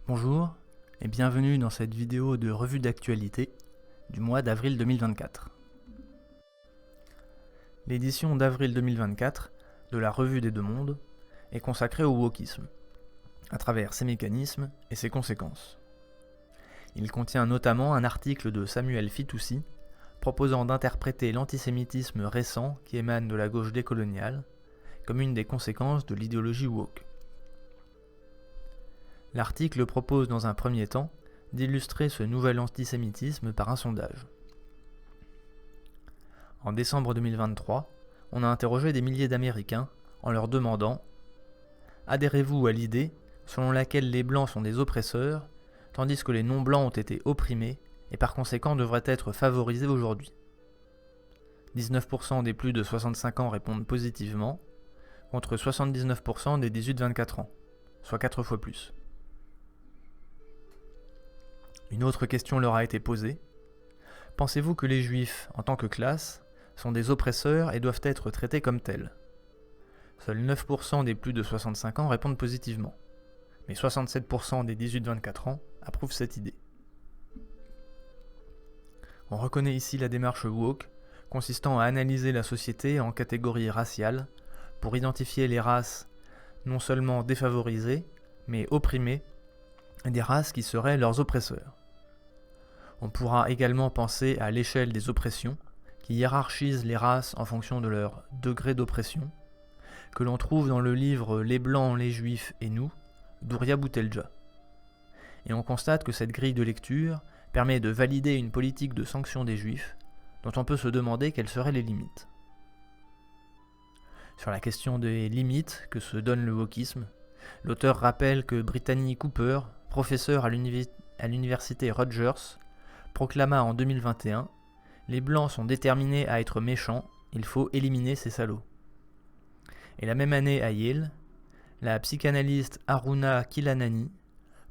Bonjour et bienvenue dans cette vidéo de revue d'actualité du mois d'avril 2024. L'édition d'avril 2024 de la Revue des Deux Mondes est consacrée au wokisme, à travers ses mécanismes et ses conséquences. Il contient notamment un article de Samuel Fitoussi proposant d'interpréter l'antisémitisme récent qui émane de la gauche décoloniale comme une des conséquences de l'idéologie woke. L'article propose dans un premier temps d'illustrer ce nouvel antisémitisme par un sondage. En décembre 2023, on a interrogé des milliers d'Américains en leur demandant « Adhérez-vous à l'idée selon laquelle les Blancs sont des oppresseurs, tandis que les non-Blancs ont été opprimés et par conséquent devraient être favorisés aujourd'hui ?» 19% des plus de 65 ans répondent positivement, contre 79% des 18-24 ans, soit 4 fois plus. Une autre question leur a été posée. Pensez-vous que les Juifs, en tant que classe, sont des oppresseurs et doivent être traités comme tels ? Seuls 9% des plus de 65 ans répondent positivement, mais 67% des 18-24 ans approuvent cette idée. On reconnaît ici la démarche woke, consistant à analyser la société en catégories raciales pour identifier les races non seulement défavorisées, mais opprimées, et des races qui seraient leurs oppresseurs. On pourra également penser à l'échelle des oppressions, qui hiérarchise les races en fonction de leur degré d'oppression, que l'on trouve dans le livre Les Blancs, les Juifs et nous, d'Ouria Boutelja. Et on constate que cette grille de lecture permet de valider une politique de sanction des Juifs, dont on peut se demander quelles seraient les limites. Sur la question des limites que se donne le wokisme, l'auteur rappelle que Brittany Cooper, professeur à l'université Rutgers, proclama en 2021 « Les Blancs sont déterminés à être méchants, il faut éliminer ces salauds ». Et la même année à Yale, la psychanalyste Aruna Khilanani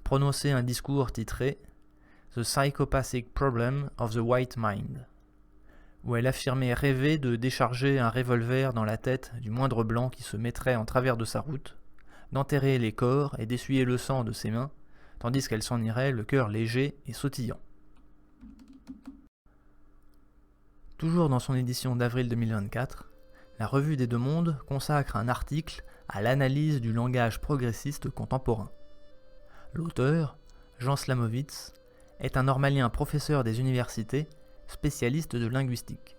prononçait un discours titré « The Psychopathic Problem of the White Mind », où elle affirmait rêver de décharger un revolver dans la tête du moindre blanc qui se mettrait en travers de sa route, d'enterrer les corps et d'essuyer le sang de ses mains, tandis qu'elle s'en irait le cœur léger et sautillant. Toujours dans son édition d'avril 2024, la Revue des Deux Mondes consacre un article à l'analyse du langage progressiste contemporain. L'auteur, Jean Slamovitz, est un normalien professeur des universités, spécialiste de linguistique.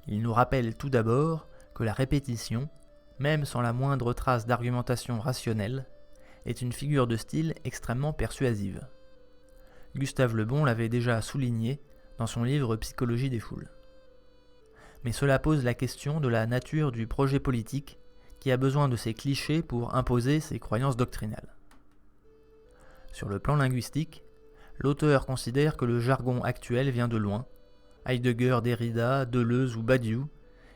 Il nous rappelle tout d'abord que la répétition, même sans la moindre trace d'argumentation rationnelle, est une figure de style extrêmement persuasive. Gustave Le Bon l'avait déjà souligné dans son livre Psychologie des foules. Mais cela pose la question de la nature du projet politique qui a besoin de ces clichés pour imposer ses croyances doctrinales. Sur le plan linguistique, l'auteur considère que le jargon actuel vient de loin, Heidegger, Derrida, Deleuze ou Badiou,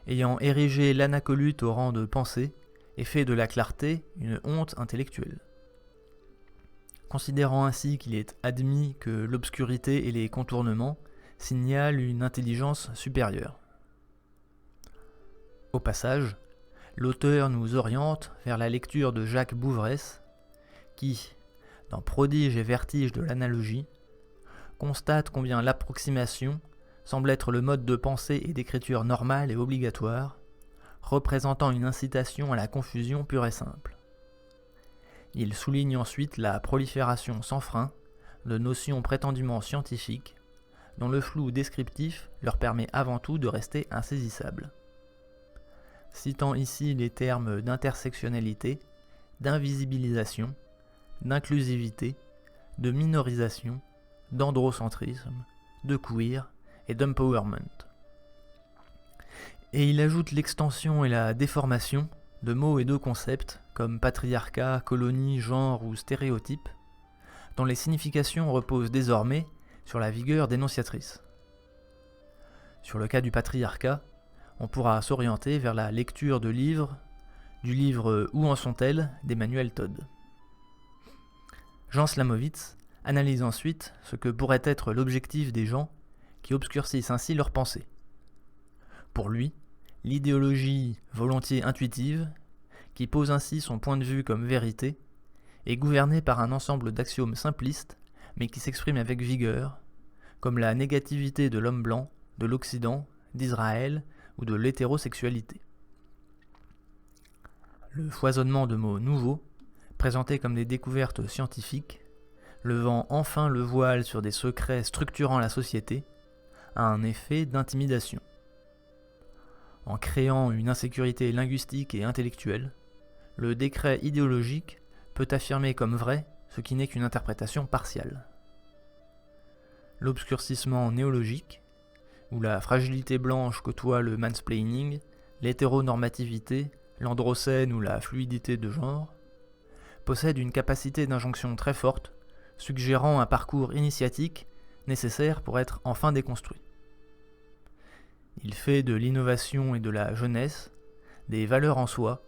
ayant érigé l'anacolute au rang de pensée et fait de la clarté une honte intellectuelle. Considérant ainsi qu'il est admis que l'obscurité et les contournements signalent une intelligence supérieure. Au passage, l'auteur nous oriente vers la lecture de Jacques Bouvresse, qui, dans Prodige et vertige de l'analogie, constate combien l'approximation semble être le mode de pensée et d'écriture normal et obligatoire, représentant une incitation à la confusion pure et simple. Il souligne ensuite la prolifération sans frein de notions prétendument scientifiques, dont le flou descriptif leur permet avant tout de rester insaisissables. Citant ici les termes d'intersectionnalité, d'invisibilisation, d'inclusivité, de minorisation, d'androcentrisme, de queer et d'empowerment. Et il ajoute l'extension et la déformation de mots et de concepts comme patriarcat, colonie, genre ou stéréotype, dont les significations reposent désormais sur la vigueur dénonciatrice. Sur le cas du patriarcat, on pourra s'orienter vers la lecture du livre Où en sont-elles d'Emmanuel Todd. Jean Slamovitz analyse ensuite ce que pourrait être l'objectif des gens qui obscurcissent ainsi leur pensée. Pour lui, l'idéologie volontiers intuitive, qui pose ainsi son point de vue comme vérité, est gouverné par un ensemble d'axiomes simplistes, mais qui s'expriment avec vigueur, comme la négativité de l'homme blanc, de l'Occident, d'Israël ou de l'hétérosexualité. Le foisonnement de mots nouveaux, présentés comme des découvertes scientifiques, levant enfin le voile sur des secrets structurant la société, a un effet d'intimidation. En créant une insécurité linguistique et intellectuelle, le décret idéologique peut affirmer comme vrai ce qui n'est qu'une interprétation partiale. L'obscurcissement néologique, où la fragilité blanche côtoie le mansplaining, l'hétéronormativité, l'androcène ou la fluidité de genre, possède une capacité d'injonction très forte, suggérant un parcours initiatique nécessaire pour être enfin déconstruit. Il fait de l'innovation et de la jeunesse des valeurs en soi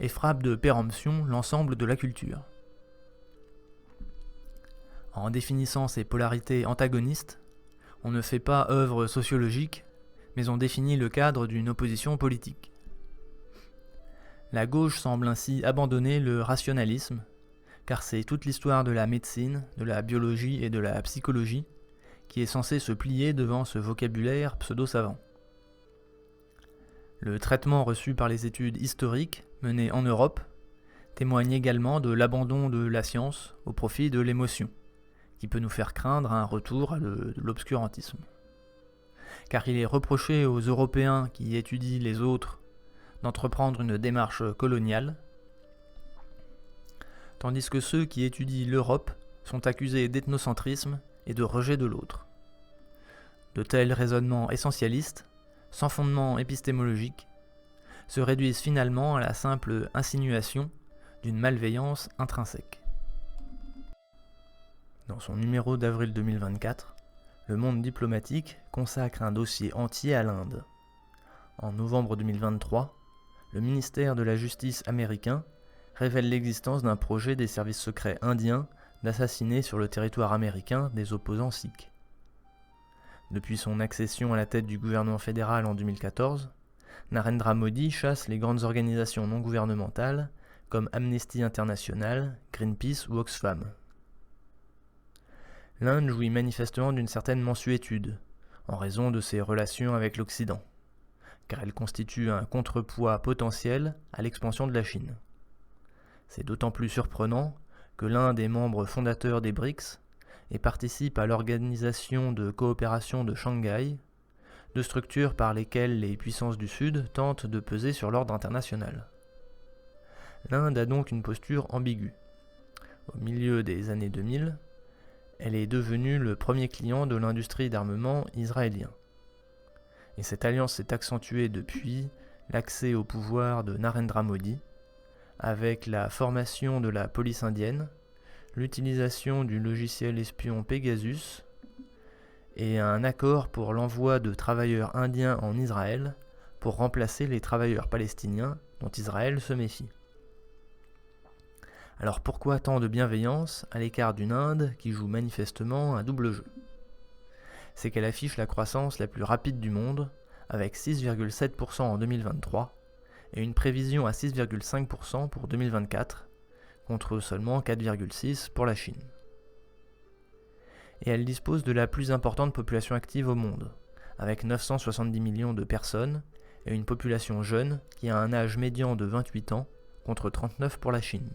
et frappe de péremption l'ensemble de la culture. En définissant ces polarités antagonistes, on ne fait pas œuvre sociologique, mais on définit le cadre d'une opposition politique. La gauche semble ainsi abandonner le rationalisme, car c'est toute l'histoire de la médecine, de la biologie et de la psychologie qui est censée se plier devant ce vocabulaire pseudo-savant. Le traitement reçu par les études historiques menées en Europe témoigne également de l'abandon de la science au profit de l'émotion, qui peut nous faire craindre un retour à de l'obscurantisme. Car il est reproché aux Européens qui étudient les autres d'entreprendre une démarche coloniale, tandis que ceux qui étudient l'Europe sont accusés d'ethnocentrisme et de rejet de l'autre. De tels raisonnements essentialistes, sans fondement épistémologique, se réduisent finalement à la simple insinuation d'une malveillance intrinsèque. Dans son numéro d'avril 2024, Le Monde diplomatique consacre un dossier entier à l'Inde. En novembre 2023, le ministère de la Justice américain révèle l'existence d'un projet des services secrets indiens d'assassiner sur le territoire américain des opposants sikhs. Depuis son accession à la tête du gouvernement fédéral en 2014, Narendra Modi chasse les grandes organisations non gouvernementales comme Amnesty International, Greenpeace ou Oxfam. L'Inde jouit manifestement d'une certaine mansuétude, en raison de ses relations avec l'Occident, car elle constitue un contrepoids potentiel à l'expansion de la Chine. C'est d'autant plus surprenant que l'Inde est membre fondateur des BRICS et participe à l'Organisation de coopération de Shanghai, deux structures par lesquelles les puissances du Sud tentent de peser sur l'ordre international. L'Inde a donc une posture ambiguë. Au milieu des années 2000, elle est devenue le premier client de l'industrie d'armement israélien. Et cette alliance s'est accentuée depuis l'accès au pouvoir de Narendra Modi, avec la formation de la police indienne, l'utilisation du logiciel espion Pegasus et un accord pour l'envoi de travailleurs indiens en Israël pour remplacer les travailleurs palestiniens dont Israël se méfie. Alors pourquoi tant de bienveillance à l'écart d'une Inde qui joue manifestement un double jeu ? C'est qu'elle affiche la croissance la plus rapide du monde, avec 6,7% en 2023 et une prévision à 6,5% pour 2024, contre seulement 4,6% pour la Chine. Et elle dispose de la plus importante population active au monde, avec 970 millions de personnes et une population jeune qui a un âge médian de 28 ans, contre 39 pour la Chine.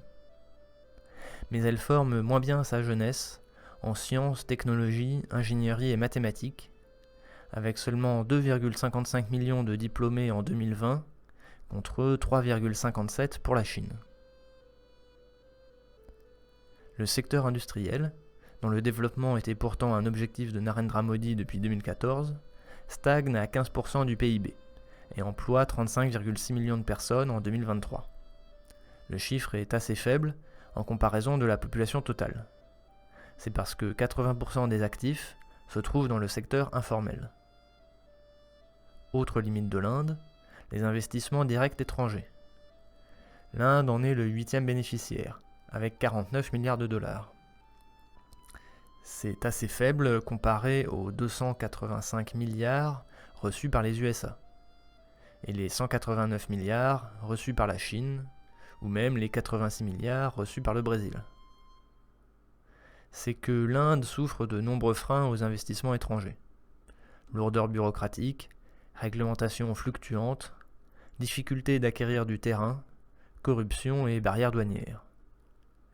Mais elle forme moins bien sa jeunesse en sciences, technologies, ingénierie et mathématiques, avec seulement 2,55 millions de diplômés en 2020, contre 3,57 pour la Chine. Le secteur industriel, dont le développement était pourtant un objectif de Narendra Modi depuis 2014, stagne à 15% du PIB et emploie 35,6 millions de personnes en 2023. Le chiffre est assez faible en comparaison de la population totale. C'est parce que 80% des actifs se trouvent dans le secteur informel. Autre limite de l'Inde, les investissements directs étrangers. L'Inde en est le 8e bénéficiaire, avec 49 milliards de dollars. C'est assez faible comparé aux 285 milliards reçus par les USA, et les 189 milliards reçus par la Chine, ou même les 86 milliards reçus par le Brésil. c'est que l'Inde souffre de nombreux freins aux investissements étrangers. Lourdeur bureaucratique, réglementation fluctuante, difficulté d'acquérir du terrain, corruption et barrières douanières.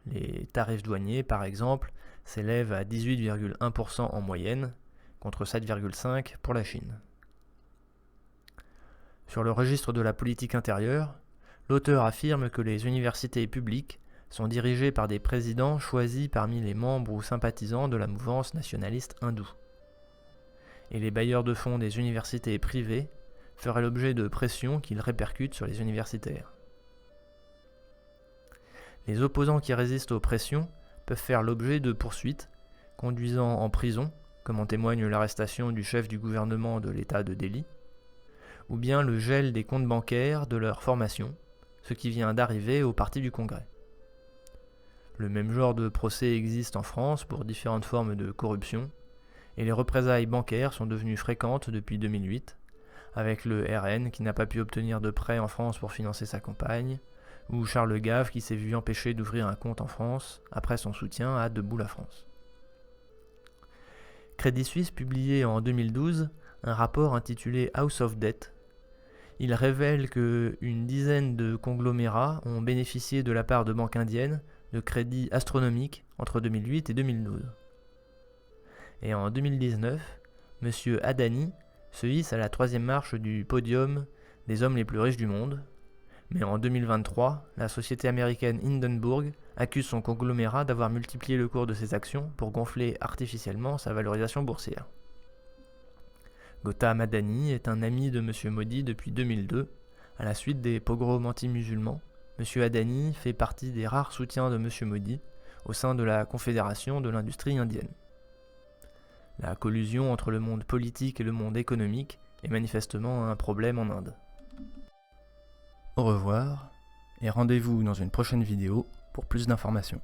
Les tarifs douaniers, par exemple, s'élèvent à 18,1% en moyenne, contre 7,5% pour la Chine. Sur le registre de la politique intérieure, l'auteur affirme que les universités publiques sont dirigées par des présidents choisis parmi les membres ou sympathisants de la mouvance nationaliste hindoue. Et les bailleurs de fonds des universités privées feraient l'objet de pressions qu'ils répercutent sur les universitaires. Les opposants qui résistent aux pressions peuvent faire l'objet de poursuites, conduisant en prison, comme en témoigne l'arrestation du chef du gouvernement de l'État de Delhi, ou bien le gel des comptes bancaires de leur formation, ce qui vient d'arriver au Parti du Congrès. Le même genre de procès existe en France pour différentes formes de corruption, et les représailles bancaires sont devenues fréquentes depuis 2008, avec le RN qui n'a pas pu obtenir de prêt en France pour financer sa campagne, ou Charles Gave qui s'est vu empêché d'ouvrir un compte en France après son soutien à Debout la France. Crédit Suisse publiait en 2012 un rapport intitulé House of Debt. Il révèle qu'une dizaine de conglomérats ont bénéficié de la part de banques indiennes de crédits astronomiques entre 2008 et 2012. Et en 2019, M. Adani se hisse à la 3e marche du podium des hommes les plus riches du monde. Mais en 2023, la société américaine Hindenburg accuse son conglomérat d'avoir multiplié le cours de ses actions pour gonfler artificiellement sa valorisation boursière. Gautam Adani est un ami de M. Modi depuis 2002. À la suite des pogroms anti-musulmans, M. Adani fait partie des rares soutiens de M. Modi au sein de la Confédération de l'industrie indienne. La collusion entre le monde politique et le monde économique est manifestement un problème en Inde. Au revoir, et rendez-vous dans une prochaine vidéo pour plus d'informations.